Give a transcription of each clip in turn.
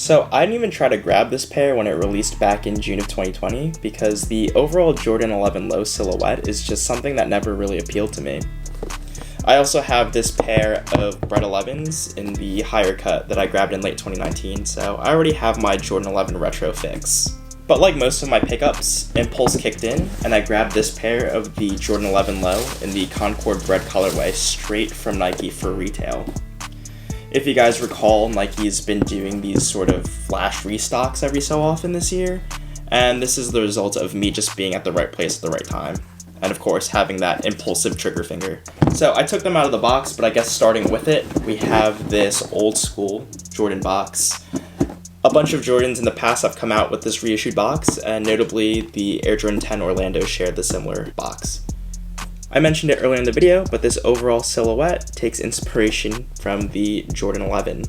So I didn't even try to grab this pair when it released back in June of 2020 because the overall Jordan 11 Low silhouette is just something that never really appealed to me. I also have this pair of Bred 11s in the higher cut that I grabbed in late 2019, so I already have my Jordan 11 retro fix. But like most of my pickups, impulse kicked in, and I grabbed this pair of the Jordan 11 Low in the Concord Bred colorway straight from Nike for retail. If you guys recall, Nike's been doing these sort of flash restocks every so often this year, and this is the result of me just being at the right place at the right time. And of course, having that impulsive trigger finger. So I took them out of the box, but I guess starting with it, we have this old school Jordan box. A bunch of Jordans in the past have come out with this reissued box, and notably the Air Jordan 10 Orlando shared the similar box. I mentioned it earlier in the video, but this overall silhouette takes inspiration from the Jordan 11.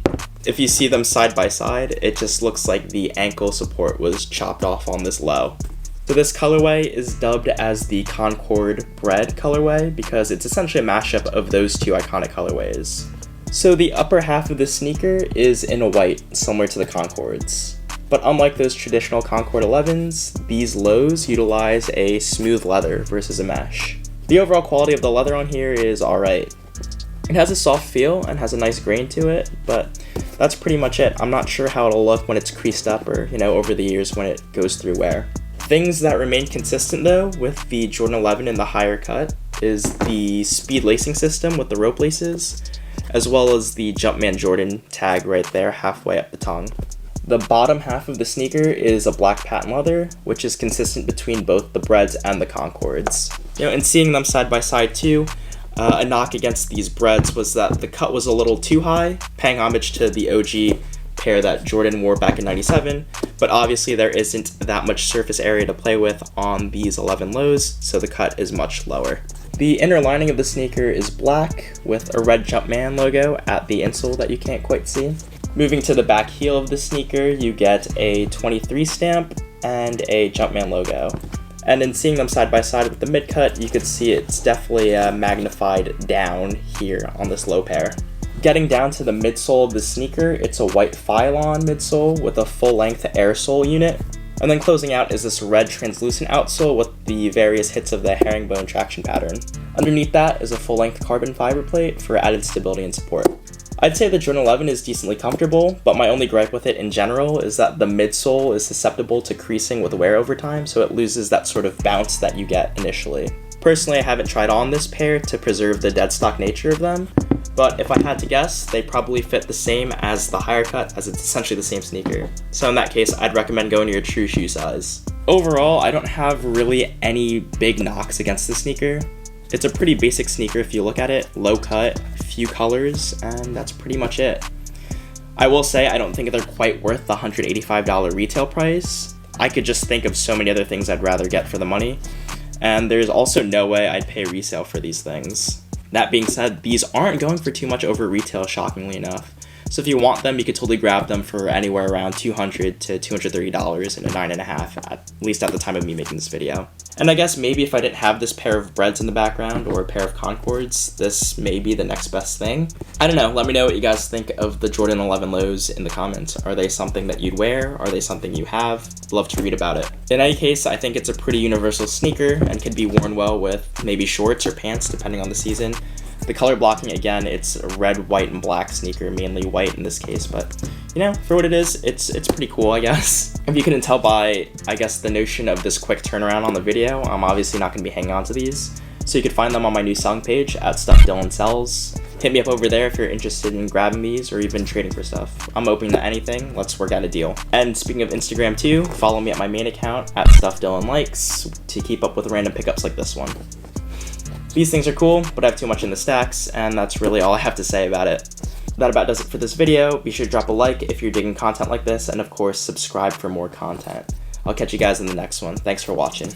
If you see them side by side, it just looks like the ankle support was chopped off on this low. So this colorway is dubbed as the Concord Bred colorway because it's essentially a mashup of those two iconic colorways. So the upper half of the sneaker is in a white, similar to the Concords. But unlike those traditional Concord 11s, these lows utilize a smooth leather versus a mesh. The overall quality of the leather on here is alright. It has a soft feel and has a nice grain to it, but that's pretty much it. I'm not sure how it'll look when it's creased up or, over the years when it goes through wear. Things that remain consistent though with the Jordan 11 in the higher cut is the speed lacing system with the rope laces, as well as the Jumpman Jordan tag right there halfway up the tongue. The bottom half of the sneaker is a black patent leather, which is consistent between both the Breds and the Concords. And seeing them side by side too, a knock against these Breds was that the cut was a little too high, paying homage to the OG pair that Jordan wore back in '97, but obviously there isn't that much surface area to play with on these 11 lows, so the cut is much lower. The inner lining of the sneaker is black with a red Jumpman logo at the insole that you can't quite see. Moving to the back heel of the sneaker, you get a 23 stamp and a Jumpman logo. And in seeing them side by side with the mid-cut, you could see it's definitely magnified down here on this low pair. Getting down to the midsole of the sneaker, it's a white Phylon midsole with a full-length air sole unit. And then closing out is this red translucent outsole with the various hits of the herringbone traction pattern. Underneath that is a full-length carbon fiber plate for added stability and support. I'd say the Jordan 11 is decently comfortable, but my only gripe with it in general is that the midsole is susceptible to creasing with wear over time, so it loses that sort of bounce that you get initially. Personally, I haven't tried on this pair to preserve the dead stock nature of them, but if I had to guess, they probably fit the same as the higher cut, as it's essentially the same sneaker. So in that case, I'd recommend going to your true shoe size. Overall, I don't have really any big knocks against the sneaker. It's a pretty basic sneaker if you look at it, low cut, few colors, and that's pretty much it. I will say I don't think they're quite worth the $185 retail price. I could just think of so many other things I'd rather get for the money, and there's also no way I'd pay resale for these things. That being said, these aren't going for too much over retail, shockingly enough. So if you want them, you could totally grab them for anywhere around $200 to $230 in a 9.5, at least at the time of me making this video. And I guess maybe if I didn't have this pair of Breds in the background or a pair of Concords, this may be the next best thing. I don't know, let me know what you guys think of the Jordan 11 lows in the comments. Are they something that you'd wear? Are they something you have? Love to read about it. In any case, I think it's a pretty universal sneaker and can be worn well with maybe shorts or pants depending on the season. The color blocking, again, it's a red, white, and black sneaker, mainly white in this case, but for what it is, it's pretty cool, I guess. If you couldn't tell by, I guess, the notion of this quick turnaround on the video, I'm obviously not going to be hanging on to these. So you could find them on my new selling page at Stuff Dylan Sells. Hit me up over there if you're interested in grabbing these or even trading for stuff. I'm open to anything, let's work out a deal. And speaking of Instagram too, follow me at my main account at Stuff Dylan Likes to keep up with random pickups like this one. These things are cool, but I have too much in the stacks, and that's really all I have to say about it. That about does it for this video. Be sure to drop a like if you're digging content like this, and of course, subscribe for more content. I'll catch you guys in the next one. Thanks for watching.